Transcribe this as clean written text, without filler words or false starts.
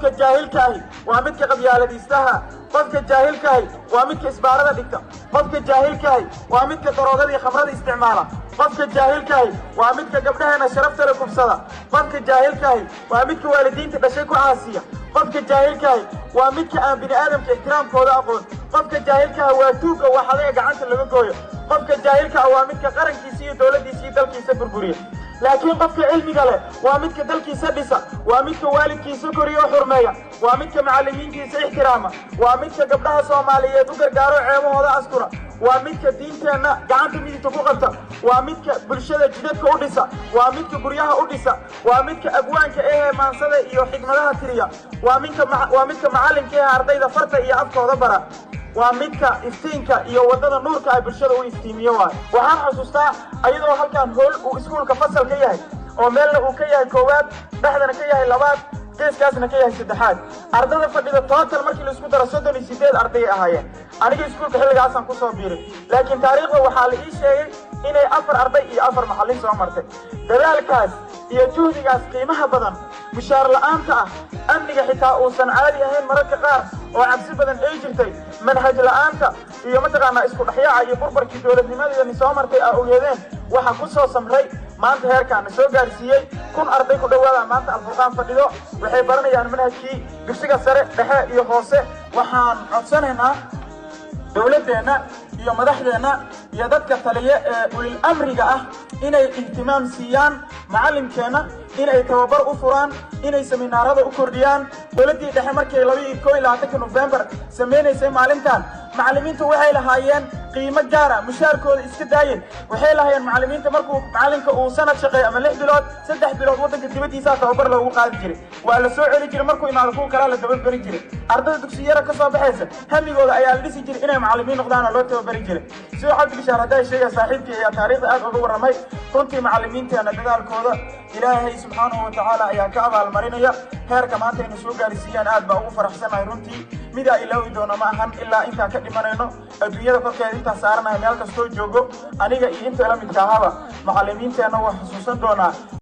قفك الجاهل كاهي وامدك قبيالة ديستها قفك الجاهل كاهي وامدك إسبارة دكتا قفك الجاهل كاهي وامدك ضرورة خمرة استعمالها قفك الجاهل كاهي وامدك قبلها أنا شرفت لكم صدا قفك الجاهل كاهي وامدك والدين تبشيكوا عاسية قفك الجاهل كاهي وامدك أن بني آدم كاحترام كودا أقول قفك الجاهل كاهي واتوك وحضيق عنك اللي بقويه قفك الجاهل كاهي وامدك قرن كيسي دولة ديسي دل كيسي بربورية لكن قفك علمي قال وامدك دل كيسي بيسا وامدك والد كيسي كوريو حرمية وامدك معلمين كيسي احترامة وامدك قبلها صومالية دوكر قارو عيمو هذا أسكرة وامدك دينتنا قعنت ميدي تفوقبتا وامدك برشادة جديدك أوديسا وامدك برياها أوديسا وامدك أقوانك إيه مانسادة إيو حكمتها تريا وامدك معلم كيها أردايدا فرطة إيا أفكا وضبرا وامدك إفتينك إيو ودادا نورك أي برشادة وإفتيميوان وحان حسوستا أيضا هالكان هول وإسكولك فصل كيهي وميلنا وكيهي كواد دحدنا كيهي لباد كيس كاسنا كيهي سدحاد أردادا فرديدا تواتر مركي لسكو درسودوني سيديد أرداي أهايين أنا إسكولك حلقة عسان كسو بيري لكن تاريخه وحالي إيشي إني أفر أرداي إي أفر محلين سو مرتين دلالكاس iyo juhdigaas qiimaha badan mushaar la'aanta amniga xitaa uusan caadi ahayn mararka qaar oo cabsi badan ay jirtay manhaj la'aanta iyo mataqaana isku dhaxyaaca iyo burburkii dawladnimadii soo martay ogeedeen waxa ku soo samray maanta heerkan soo gaarsiiyay kun arday ku dhawaada maanta alfurqaan fadhido waxay baranayaan manhajkii dugsiga sare dhexe iyo hoose waxaan codsanaynaa dawladdeena iyo madaxdeena iyo dadka taliye ee ulil amriga ah inay ihtimaam siiyaan macallinkeena inay tababar u furaan inay seminaarada u kordhiyaan dawladdii dhexe markii 22 November sameeynaysa maalintan macallimiintu waxay lahaayeen qiimo gaar ah mushaarkooda iska daayeen waxay lahaayeen macallimiinta markuu macallinka uu sanad shaqeeyo ama 6 bilood 3 bilood wadanka dibadiisa tababar loogu qaadi jiray waa la soo celi jiray markuu imaado kuwa kale la dababari jiray ardayda dugsiyada ka soo baxaysa hamigooda ayaa la dhisi jiray inay macallimiin noqdaan oo loo tababari jiray sidoo xabdi bishaaraday sheegay saaxiibkii ayaa taariikhda aad uga waramay runtii macallimiinteena dadaalkooda ilaahay subxaanahu wa ta'aala ayaa ka abaal marinaya heerka maanta inay soo gaarsiiyaan aad baa ugu faraxsanahay runtii midaa ilaawi doona ma ahan ilaa inta ka dhimanayno adduunyada korkeeda inta saaranahay meel kastoo joogo aniga iyo inta la midka ahaba macallimiinteena wax xusuusan doonaa